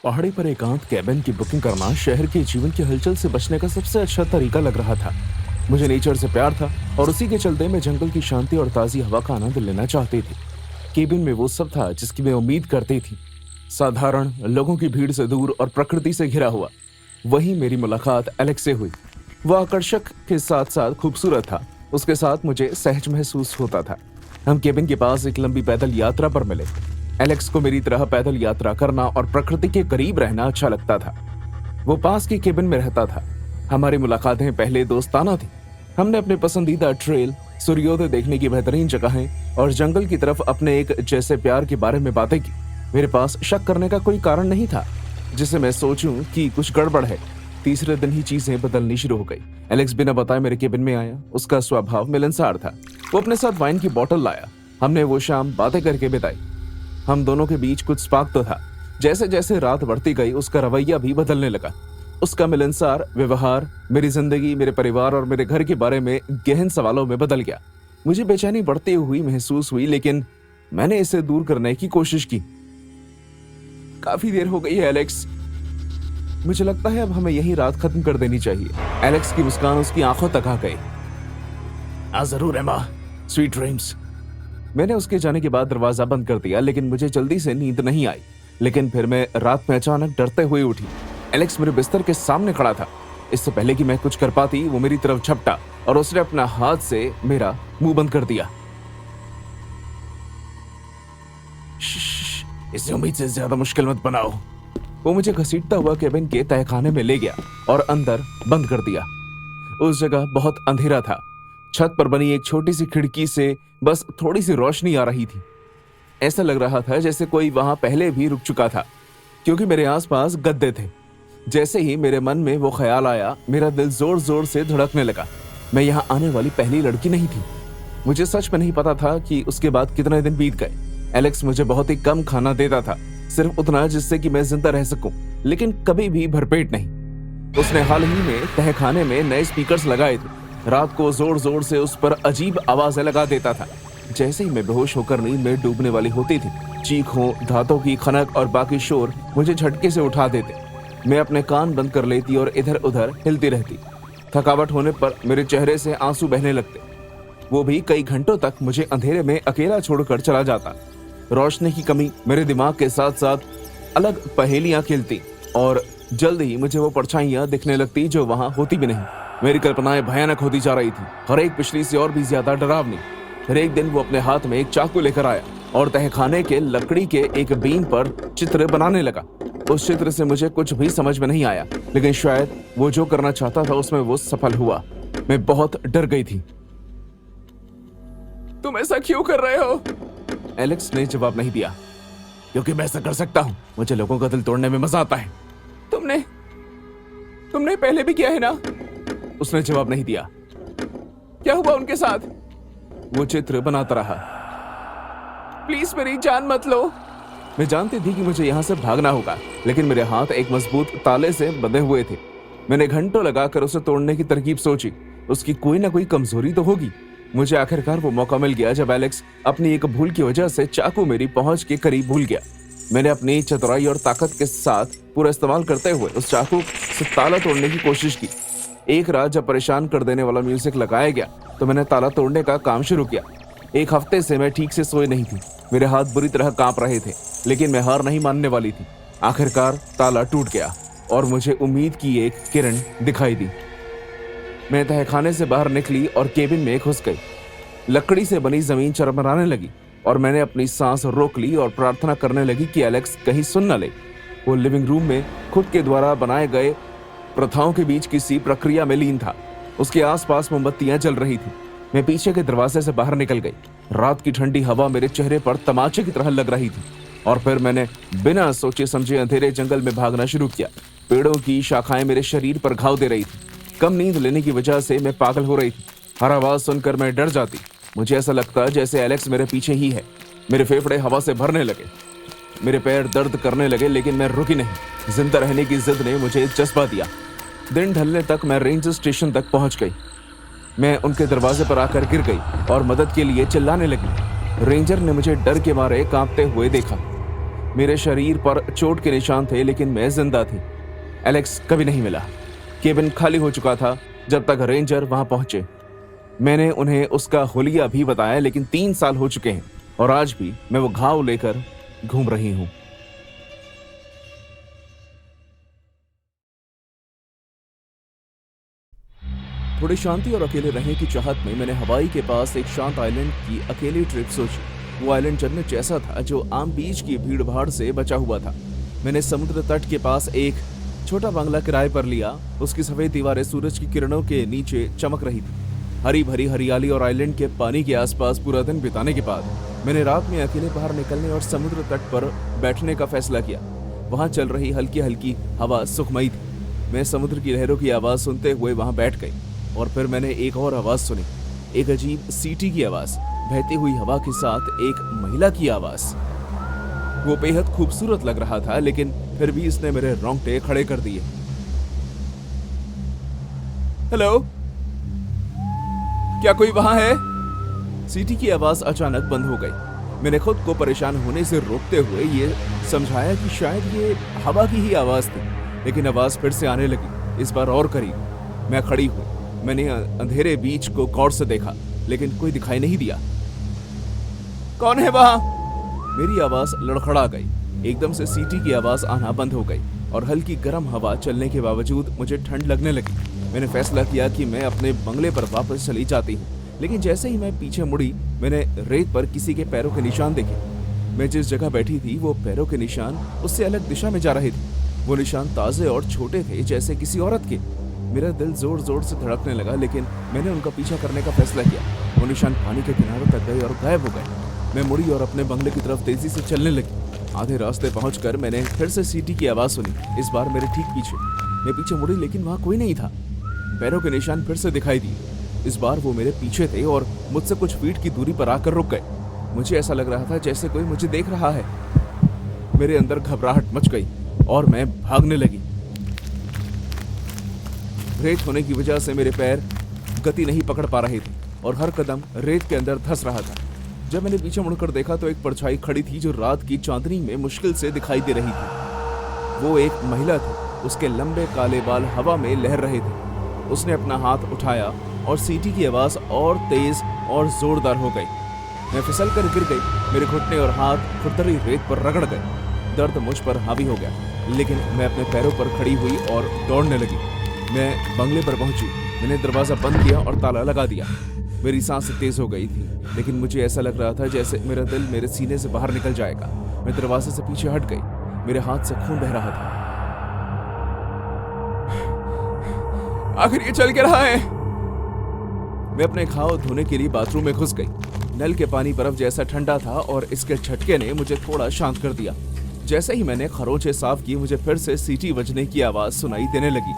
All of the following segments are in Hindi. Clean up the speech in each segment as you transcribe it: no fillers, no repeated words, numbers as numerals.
पहाड़ी पर एकांत कैबिन की बुकिंग करना शहर के जीवन की हलचल से बचने का सबसे अच्छा तरीका लग रहा था। मुझे नेचर से प्यार था और उसी के चलते मैं जंगल की शांति और ताजी हवा का आनंद लेना चाहती थी। केबिन में वो सब था जिसकी मैं उम्मीद करती थी, साधारण लोगों की भीड़ से दूर और प्रकृति से घिरा हुआ। वही मेरी मुलाकात एलेक्स से हुई। वह आकर्षक के साथ साथ खूबसूरत था। उसके साथ मुझे सहज महसूस होता था। हम केबिन के पास एक लंबी पैदल यात्रा पर मिले। एलेक्स को मेरी तरह पैदल यात्रा करना और प्रकृति के करीब रहना अच्छा लगता था। वो पास के केबिन में रहता था। हमारी मुलाकातें पहले दोस्ताना थी। हमने अपने पसंदीदा ट्रेल, सूर्योदय देखने की बेहतरीन जगहें और जंगल की तरफ अपने एक जैसे प्यार के बारे में बातें की। मेरे पास शक करने का कोई कारण नहीं था जिसे मैं सोचूं कि कुछ गड़बड़ है। तीसरे दिन ही चीजें बदलनी शुरू हो गई। एलेक्स बिना बताए मेरे केबिन में आया। उसका स्वभाव मिलनसार था। वो अपने साथ वाइन की बोतल लाया। हमने वो शाम बातें करके बिताई। हम दोनों के बीच कुछ स्पार्क तो था। जैसे जैसे रात बढ़ती गई उसका रवैया भी बदलने लगा। उसका मिलनसार व्यवहार मेरी जिंदगी, मेरे परिवार और मेरे घर के बारे में गहन सवालों में बदल गया। मुझे बेचैनी बढ़ती हुई महसूस हुई, लेकिन मैंने इसे दूर करने की कोशिश की। काफी देर हो गई है एलेक्स, मुझे लगता है अब हमें यही रात खत्म कर देनी चाहिए। एलेक्स की मुस्कान उसकी आंखों तक आ गई। हाँ जरूर एमा, स्वीट ड्रीम्स। मैंने उसके जाने के बाद दरवाजा बंद कर दिया, लेकिन मुझे जल्दी से नींद नहीं आई। लेकिन फिर मैं रात में अचानक डरते हुए उठी। एलेक्स मेरे बिस्तर के सामने खड़ा था। इससे पहले कि मैं कुछ कर पाती वो मेरी तरफ झपटा और उसने अपना हाथ से मेरा मुंह बंद कर दिया। इसे उम्मीद से ज्यादा मुश्किल मत बनाओ। वो मुझे घसीटता हुआ केबिन के तहखाने में ले गया और अंदर बंद कर दिया। उस जगह बहुत अंधेरा था। छत पर बनी एक छोटी सी खिड़की से बस थोड़ी सी रोशनी आ रही थी। ऐसा लग रहा था जैसे कोई वहां पहले भी रुक चुका था, क्योंकि मेरे आसपास गद्दे थे। जैसे ही मेरे मन में वो ख्याल आया, मेरा दिल जोर जोर से धड़कने लगा। मैं यहाँ आने वाली पहली लड़की नहीं थी। मुझे सच में नहीं पता था कि उसके बाद कितने दिन बीत गए। एलेक्स मुझे बहुत ही कम खाना देता था, सिर्फ उतना जिससे कि मैं जिंदा रह सकूं, लेकिन कभी भी भरपेट नहीं। उसने हाल ही में तहखाने में नए स्पीकर्स लगाए थे। रात को जोर जोर से उस पर अजीब आवाजें लगा देता था। जैसे ही मैं बेहोश होकर नींद में डूबने वाली होती थी, चीखों, दांतों की खनक और बाकी शोर मुझे झटके से उठा देते। मैं अपने कान बंद कर लेती और इधर उधर हिलती रहती। थकावट होने पर मेरे चेहरे से आंसू बहने लगते। वो भी कई घंटों तक मुझे अंधेरे में अकेला छोड़कर चला जाता। रोशनी की कमी मेरे दिमाग के साथ साथ अलग पहेलियां खेलती और जल्द ही मुझे वो परछाइयां दिखने लगती जो वहां होती भी नहीं। मेरी कल्पनाएं भयानक होती जा रही थी, हर एक पिछली से और भी ज्यादा डरावनी। फिर एक दिन वो अपने हाथ में एक चाकू लेकर आया और तहखाने के लकड़ी के एक बीम पर चित्र बनाने लगा। उस चित्र से मुझे कुछ भी समझ में नहीं आया, लेकिन शायद वो जो करना चाहता था उसमें वो सफल हुआ। मैं बहुत डर गई थी। तुम ऐसा क्यों कर रहे हो? एलेक्स ने जवाब नहीं दिया। क्योंकि मैं ऐसा कर सकता हूं। मुझे लोगों का दिल तोड़ने में मजा आता है। तुमने पहले भी किया है ना? उसने जवाब नहीं दिया। क्या हुआ उनके साथ? वो चित्र बनाता रहा। प्लीज मेरी जान मत लो। मैं जानती थी कि मुझे यहां से भागना होगा, लेकिन मेरे हाथ एक मजबूत ताले से बंधे हुए थे। मैंने घंटों लगाकर उसे तोड़ने की तरकीब सोची। उसकी कोई ना कोई कमजोरी तो होगी। मुझे आखिरकार वो मौका मिल गया जब एलेक्स अपनी एक भूल की वजह से चाकू मेरी पहुंच के करीब भूल गया। मैंने अपनी चतुराई और ताकत के साथ पूरा इस्तेमाल करते हुए उस चाकू से ताला तोड़ने की कोशिश की। एक रात जब परेशान कर देने वाला म्यूजिक लगाया गया तो मैंने ताला तोड़ने का काम शुरू किया। एक हफ्ते से मैं ठीक से सोए नहीं थी। मेरे हाथ बुरी तरह कांप रहे थे, लेकिन मैं हार नहीं मानने वाली थी। आखिरकार ताला टूट गया और मुझे उम्मीद की एक किरण दिखाई दी। मैं तहखाने से बाहर निकली और केबिन में घुस गई। लकड़ी से बनी जमीन चरमराने लगी और मैंने अपनी सांस रोक ली और प्रार्थना करने लगी कि एलेक्स कहीं सुन न ले। वो लिविंग रूम में खुद के द्वारा बनाए गए प्रथाओं के बीच किसी प्रक्रिया में लीन था। उसके आसपास मोमबत्तियां जल रही थी। मैं पीछे के दरवाजे से बाहर निकल गई। रात की ठंडी हवा मेरे चेहरे पर तमाचे की तरह लग रही थी और फिर मैंने बिना सोचे समझे अंधेरे जंगल में भागना शुरू किया। पेड़ों की शाखाएं मेरे शरीर पर घाव दे रही थी। कम नींद लेने की वजह से मैं पागल हो रही थी। हर आवाज सुनकर मैं डर जाती। मुझे ऐसा लगता जैसे एलेक्स मेरे पीछे ही है। मेरे फेफड़े हवा से भरने लगे, मेरे पैर दर्द करने लगे, लेकिन मैं रुकी नहीं। जिंदा रहने की जिद ने मुझे जज्बा दिया। दिन ढलने तक मैं रेंजर स्टेशन तक पहुंच गई। मैं उनके दरवाजे पर आकर गिर गई और मदद के लिए चिल्लाने लगी। रेंजर ने मुझे डर के मारे कांपते हुए देखा। मेरे शरीर पर चोट के निशान थे, लेकिन मैं जिंदा थी। एलेक्स कभी नहीं मिला। केबिन खाली हो चुका था जब तक रेंजर वहां पहुंचे। मैंने उन्हें उसका हुलिया भी बताया, लेकिन 3 साल हो चुके हैं और आज भी मैं वो घाव लेकर घूम रही हूं। थोड़ी शांति और अकेले रहने की चाहत में मैंने हवाई के पास एक शांत आइलैंड की अकेली ट्रिप सोची। वो आइलैंड जन्नत जैसा था, जो आम बीच की भीड़ भाड़ से बचा हुआ था। मैंने समुद्र तट के पास एक छोटा बंगला किराए पर लिया। उसकी सफेद दीवारें सूरज की किरणों के नीचे चमक रही थी। हरी भरी हरियाली और आइलैंड के पानी के आसपास पूरा दिन बिताने के बाद मैंने रात में अकेले बाहर निकलने और समुद्र तट पर बैठने का फैसला किया। वहां चल रही हल्की हल्की हवा सुखमयी थी। मैं समुद्र की लहरों की आवाज सुनते हुए वहां बैठ गई और फिर मैंने एक और आवाज सुनी, एक अजीब सीटी की आवाज, बहती हुई हवा के साथ एक महिला की आवाज। वो बेहद खूबसूरत लग रहा था, लेकिन फिर भी इसने मेरे रोंगटे खड़े कर दिए। हेलो, क्या कोई वहां है? सीटी की आवाज अचानक बंद हो गई। मैंने खुद को परेशान होने से रोकते हुए ये समझाया कि शायद ये हवा की ही आवाज थी, लेकिन आवाज फिर से आने लगी, इस बार और करीब। मैं खड़ी हुई। मैंने अंधेरे बीच को गौर से देखा, लेकिन कोई दिखाई नहीं दिया। कौन है वहां? मेरी आवाज लड़खड़ा गई। एकदम से सीटी की आवाज आना बंद हो गई और हल्की गर्म हवा चलने के बावजूद मुझे ठंड लगने लगी। मैंने फैसला किया कि मैं अपने बंगले पर वापस चली जाती हूँ, लेकिन जैसे ही मैं पीछे मुड़ी, मैंने रेत पर किसी के पैरों के निशान देखे। मैं जिस जगह बैठी थी, वो पैरों के निशान उससे अलग दिशा में जा रहे थे। वो निशान ताजे और छोटे थे, जैसे किसी औरत के। मेरा दिल जोर जोर से धड़कने लगा, लेकिन मैंने उनका पीछा करने का फैसला किया। वो निशान पानी के किनारे तक गए और गायब हो गए। मैं मुड़ी और अपने बंगले की तरफ तेजी से चलने लगी। आधे रास्ते पहुंचकर मैंने फिर से सीटी की आवाज सुनी, इस बार मेरे ठीक पीछे। मैं पीछे मुड़ी, लेकिन वहां कोई नहीं था। पैरों के निशान फिर से दिखाई दिए। इस बार वो मेरे पीछे थे और मुझसे कुछ फीट की दूरी पर आकर रुक गए। मुझे ऐसा लग रहा था जैसे कोई मुझे देख रहा है। मेरे अंदर घबराहट मच गई और मैं भागने लगी। रेत होने की वजह से मेरे पैर गति नहीं पकड़ पा रहे थे और हर कदम रेत के अंदर धंस रहा था। जब मैंने पीछे मुड़कर देखा तो एक परछाई खड़ी थी, जो रात की चांदनी में मुश्किल से दिखाई दे रही थी। वो एक महिला थी। उसके लंबे काले बाल हवा में लहर रहे थे। उसने अपना हाथ उठाया और सीटी की आवाज और तेज और जोरदार हो गई। मैं फिसल कर गिर गई। मेरे घुटने और हाथ खुरदरी रेत पर रगड़ गए। दर्द मुझ पर हावी हो गया, लेकिन मैं अपने पैरों पर खड़ी हुई और दौड़ने लगी। मैं बंगले पर पहुंची। मैंने दरवाजा बंद किया और ताला लगा दिया। मेरी सांसें तेज हो गई थी, लेकिन मुझे ऐसा लग रहा था जैसे मेरा दिल मेरे सीने से बाहर निकल जाएगा। मैं दरवाजे से पीछे हट गई। मेरे हाथ से खून बह रहा था। आखिर ये चल क्या रहा है? मैं अपने घाव धोने के लिए बाथरूम में घुस गई। नल के पानी बर्फ जैसा ठंडा था और इसके झटके ने मुझे थोड़ा शांत कर दिया। जैसे ही मैंने खरोंचे साफ की, मुझे फिर से सीटी बजने की आवाज सुनाई देने लगी,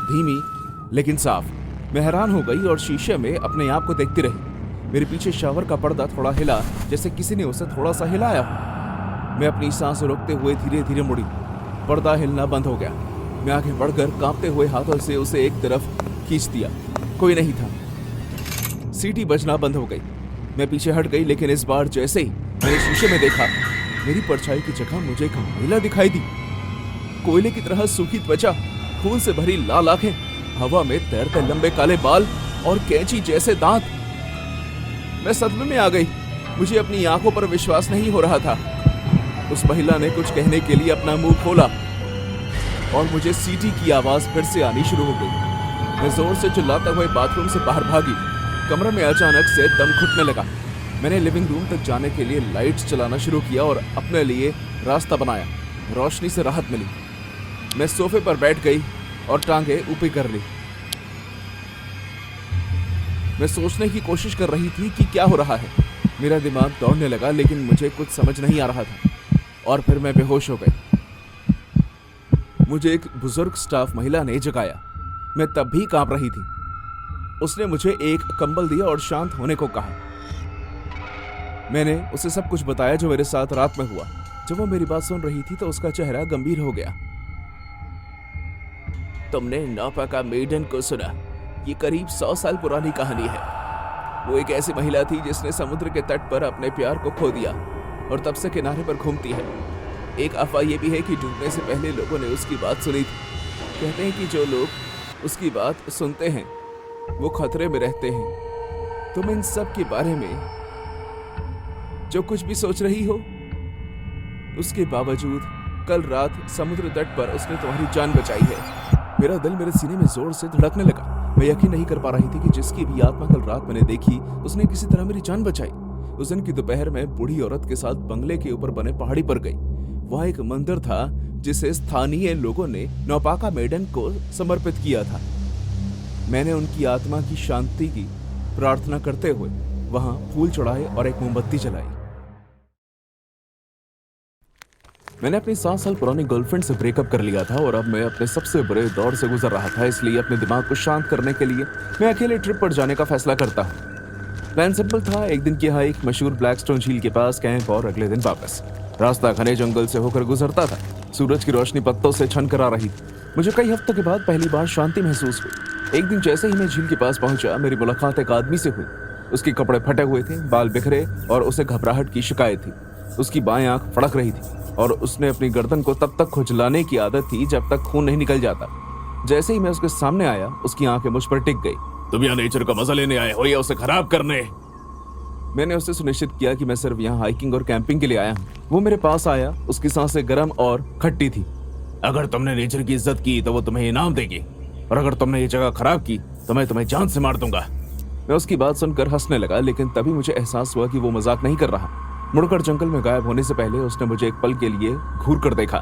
धीमी लेकिन साफ। मैं हैरान हो गई और शीशे में अपने आप को देखती रही। मेरे पीछे शावर का पर्दा थोड़ा हिला, जैसे किसी ने उसे थोड़ा सा हिलाया हो। मैं अपनी सांस रोकते हुए धीरे धीरे मुड़ी। पर्दा हिलना बंद हो गया। मैं आगे बढ़कर कांपते हुए हाथों से उसे एक तरफ खींच दिया। कोई नहीं था। सीटी बजना बंद हो गई। मैं पीछे हट गई, लेकिन इस बार जैसे ही मैंने शीशे में देखा, मेरी परछाई की जगह मुझे एक महिला दिखाई दी। कोयले की तरह सूखी त्वचा, खून से भरी लाल आंखें, हवा में तैरते लंबे काले बाल और कैंची जैसे दांत। मैं सदमे में आ गई। मुझे अपनी आंखों पर विश्वास नहीं हो रहा था। उस महिला ने कुछ कहने के लिए अपना मुंह खोला और मुझे सीटी की आवाज फिर से आनी शुरू हो गई। मैं जोर से चिल्लाते हुए बाथरूम से बाहर भागी। कमरे में अचानक से दम घुटने लगा। मैंने लिविंग रूम तक जाने के लिए लाइट्स चलाना शुरू किया और अपने लिए रास्ता बनाया। रोशनी से राहत मिली। मैं सोफे पर बैठ गई और टांगे ऊपर कर ली। मैं सोचने की कोशिश कर रही थी कि क्या हो रहा है। मेरा दिमाग दौड़ने लगा, लेकिन मुझे कुछ समझ नहीं आ रहा था और फिर मैं बेहोश हो गई। मुझे एक बुजुर्ग स्टाफ महिला ने जगाया। मैं तब भी कांप रही थी। उसने मुझे एक कंबल दिया और शांत होने को कहा। मैंने उसे सब कुछ बताया जो मेरे साथ रात में हुआ। जब वो मेरी बात सुन रही थी तो उसका चेहरा गंभीर हो गया। तुमने नापाका मेडन को सुना? ये करीब 100 साल पुरानी कहानी है। वो एक ऐसी महिला थी जिसने समुद्र के तट पर अपने प्यार को खो दिया और तब से किनारे पर घूमती है। एक अफवाह ये भी है कि डूबने से पहले लोगों ने उसकी बात सुनी थी। कहते हैं कि जो लोग उसकी बात सुनते हैं वो खतरे में रहते हैं। तुम इन सब के बारे में जो कुछ भी सोच रही हो, उसके बावजूद कल रात समुद्र तट पर उसने तुम्हारी जान बचाई है। मेरा दिल मेरे सीने में जोर से धड़कने लगा। मैं यकीन नहीं कर पा रही थी कि जिसकी भी आत्मा कल रात मैंने देखी उसने किसी तरह मेरी जान बचाई। उस दिन की दोपहर में बूढ़ी औरत के साथ बंगले के ऊपर बने पहाड़ी पर गई। वह एक मंदिर था जिसे स्थानीय लोगों ने नौपाका मेडन को समर्पित किया था। मैंने उनकी आत्मा की शांति की प्रार्थना करते हुए वहां फूल चढ़ाए और एक मोमबत्ती जलाई। मैंने अपनी 7 साल पुरानी गर्लफ्रेंड से ब्रेकअप कर लिया था और अब मैं अपने सबसे बुरे दौर से गुजर रहा था। इसलिए अपने दिमाग को शांत करने के लिए मैं अकेले ट्रिप पर जाने का फैसला करता हूँ। प्लान सिंपल था, एक दिन की हाइक मशहूर ब्लैकस्टोन झील के पास कैंप और अगले दिन वापस। रास्ता घने जंगल से होकर गुजरता था। सूरज की रोशनी पत्तों से छनकर आ रही थी। मुझे कई हफ्तों के बाद पहली बार शांति महसूस हुई। एक दिन जैसे ही मैं झील के पास पहुंचा, मेरी मुलाकात एक आदमी से हुई। उसके कपड़े फटे हुए थे, बाल बिखरे और उसे घबराहट की शिकायत थी। उसकी बाएं आंख फड़क रही थी और उसने अपनी गर्दन को तब तक खुजलाने की आदत थी जब तक खून नहीं निकल जाता। जैसे ही मैं उसके सामने आया, उसकी आंखें मुझ पर टिक गई। तुम यहाँ नेचर का मजा लेने आए हो या उसे खराब करने? मैंने उससे सुनिश्चित किया कि मैं सिर्फ यहाँ हाइकिंग और कैंपिंग के लिए आया हूँ। वो मेरे पास आया, उसकी सांसें गर्म और खट्टी थी। अगर तुमने नेचर की इज्जत की तो वो तुम्हें इनाम देगी, और अगर तुमने ये जगह खराब की तो मैं तुम्हें जान से मार दूंगा। मैं उसकी बात सुनकर हंसने लगा, लेकिन तभी मुझे एहसास हुआ कि वो मजाक नहीं कर रहा। मुड़कर जंगल में गायब होने से पहले उसने मुझे एक पल के लिए घूर कर देखा।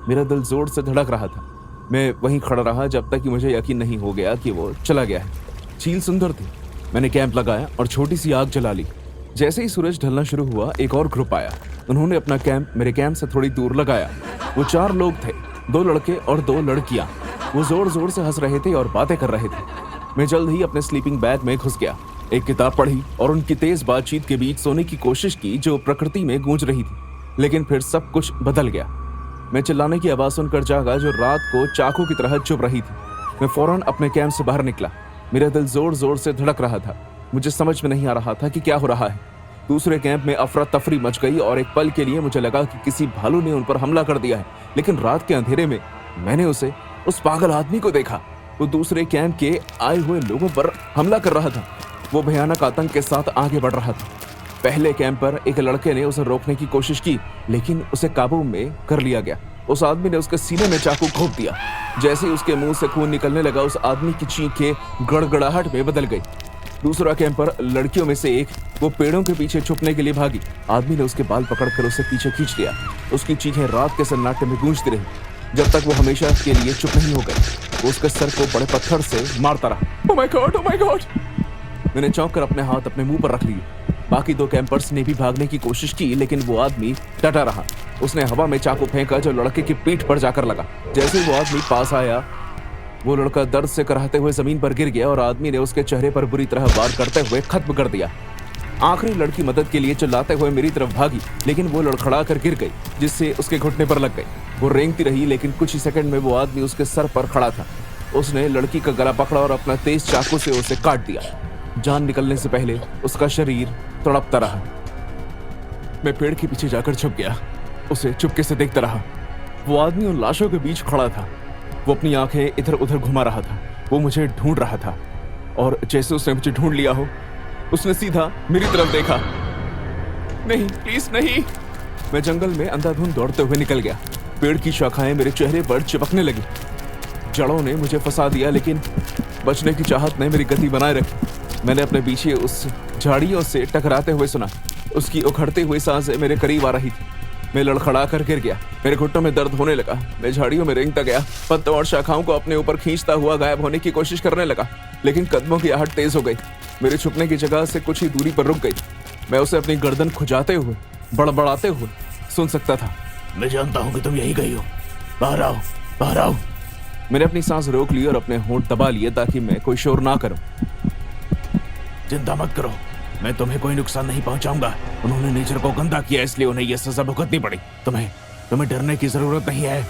मेरा दिल जोर से धड़क रहा था। मैं वहीं खड़ा रहा जब तक कि मुझे यकीन नहीं हो गया कि वो चला गया है। झील सुंदर थी। मैंने कैंप लगाया और छोटी सी आग जला ली। जैसे ही सूरज ढलना शुरू हुआ, एक और ग्रुप आया। उन्होंने अपना कैंप मेरे कैंप से थोड़ी दूर लगाया। वो 4 लोग थे, 2 लड़के और 2 लड़कियां। वो जोर जोर से हंस रहे थे और बातें कर रहे थे। मैं जल्द ही अपने स्लीपिंग बैग में घुस गया, एक किताब पढ़ी और उनकी तेज बातचीत के बीच सोने की कोशिश की जो प्रकृति में गूंज रही थी। लेकिन फिर सब कुछ बदल गया। मैं चिल्लाने की आवाज सुनकर जागा जो रात को चाकू की तरह चुभ रही थी। मैं फौरन अपने कैंप से बाहर निकला। मेरा दिल जोर जोर से धड़क रहा था। मुझे समझ में नहीं आ रहा था कि क्या हो रहा है। दूसरे कैंप में अफरा तफरी मच गई और एक पल के लिए मुझे लगा कि किसी भालू ने उन पर हमला कर दिया है। लेकिन रात के अंधेरे में मैंने उस पागल आदमी को देखा। वो दूसरे कैंप के आए हुए लोगों पर हमला कर रहा था। वो भयानक आतंक के साथ आगे बढ़ रहा था। पहले कैंप पर एक लड़के ने उसे रोकने की कोशिश की, लेकिन उसे काबू में कर लिया गया। उस आदमी ने उसके सीने में चाकू घोंप दिया। जैसे ही उसके मुंह से खून निकलने लगा, उस आदमी की चीखें गड़गड़ाहट में बदल गई। दूसरा कैंप पर लड़कियों में से एक वो पेड़ों के पीछे छुपने के लिए भागी। आदमी ने उसके बाल पकड़कर उसे पीछे खींच लिया। उसकी चीखें रात के सन्नाटे में गूंजती रही जब तक वो हमेशा के लिए चुप नहीं हो गई। वो उसके सर को बड़े पत्थर से मारता रहा। Oh my God, oh my God! मैंने चौंक कर अपने हाथ अपने मुंह पर रख लिए। बाकी 2 कैंपर्स ने भी भागने की कोशिश की, लेकिन वो आदमी डटा रहा। उसने हवा में चाकू फेंका जो लड़के की पीठ पर जाकर लगा। जैसे ही वो आदमी पास आया, वो लड़का दर्द से कराहते हुए जमीन पर गिर गया और आदमी ने उसके चेहरे पर बुरी तरह वार करते हुए खत्म कर दिया। आखिरी लड़की मदद के लिए चिल्लाते हुए मेरी तरफ भागी, लेकिन वो लड़खड़ा कर गिर गई, जिससे उसके घुटने पर लग गई। वो रेंगती रही, लेकिन कुछ ही सेकंड में वो आदमी उसके सर पर खड़ा था। उसने लड़की का गला पकड़ा और अपना तेज चाकू से उसे काट दिया। जान निकलने से पहले उसका शरीर तड़पता रहा। मैं पेड़ के पीछे जाकर छुप गया, उसे चुपके से देखता रहा। वो आदमी उन लाशों के बीच खड़ा था। वो अपनी आंखें इधर उधर घुमा रहा था। वो मुझे ढूंढ रहा था और जैसे उसने मुझे ढूंढ लिया हो, उसने सीधा मेरी तरफ देखा। नहीं, प्लीज नहीं! मैं जंगल में अंधाधुंध दौड़ते हुए निकल गया। पेड़ की शाखाएं मेरे चेहरे पर चिपकने लगी। जड़ों ने मुझे फंसा दिया, लेकिन बचने की चाहत ने मेरी गति बनाए रखी। मैंने अपने पीछे उस झाड़ियों से टकराते हुए सुना। उसकी उखड़ती हुई सांसें मेरे करीब आ रही थी। मैं लड़खड़ा कर गिर गया। मेरे घुटनों में दर्द होने लगा। मैं झाड़ियों में रेंगता गया, पत्तों और शाखाओं को अपने ऊपर खींचता हुआ गायब होने की कोशिश करने लगा, लेकिन कदमों की आहट तेज हो गई। मेरे छुपने की जगह से कुछ ही दूरी पर रुक गई। मैं उसे अपनी गर्दन खुजाते हुए, बड़बड़ाते हुए सुन सकता था। मैं जानता हूँ कि तुम यहीं गई हो। बाहर आओ, बाहर आओ। मैंने अपनी सांस रोक ली और अपने होंठ दबा लिए ताकि मैं कोई शोर ना करूं। चिंता मत करो, मैं तुम्हें कोई नुकसान नहीं पहुंचाऊंगा। उन्होंने नेचर को गंदा किया, इसलिए उन्हें यह सजा भुगतनी पड़ी। तुम्हें डरने की जरूरत नहीं है।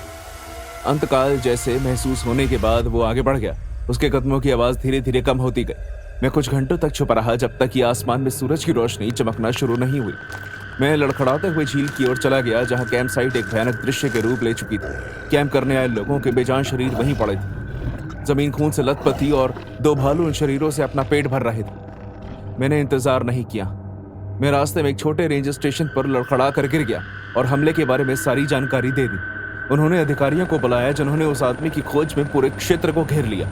अंतकाल जैसे महसूस होने के बाद वो आगे बढ़ गया। उसके कदमों की आवाज धीरे धीरे कम होती गई। मैं कुछ घंटों तक छुपा रहा, जब तक कि आसमान में सूरज की रोशनी चमकना शुरू नहीं हुई। मैं लड़खड़ाते हुए झील की ओर चला गया, जहां कैंप साइट एक भयानक दृश्य के रूप ले चुकी थी। कैंप करने आए लोगों के बेजान शरीर वहीं पड़े थे। जमीन खून से लथपथ थी और दो भालू उन शरीरों से अपना पेट भर रहे थे। मैंने इंतजार नहीं किया। मैं रास्ते में एक छोटे रेंज स्टेशन पर लड़खड़ा कर गिर गया और हमले के बारे में सारी जानकारी दे दी। उन्होंने अधिकारियों को बुलाया, जिन्होंने उस आदमी की खोज में पूरे क्षेत्र को घेर लिया।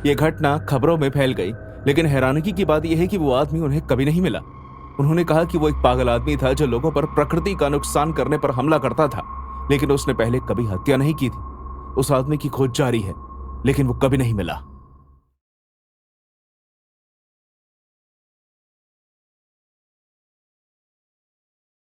यह घटना खबरों में फैल गई, लेकिन हैरानी की बात यह है कि वो आदमी उन्हें कभी नहीं मिला। उन्होंने कहा कि वो एक पागल आदमी था जो लोगों पर प्रकृति का नुकसान करने पर हमला करता था, लेकिन उसने पहले कभी हत्या नहीं की थी। उस आदमी की खोज जारी है, लेकिन वो कभी नहीं मिला।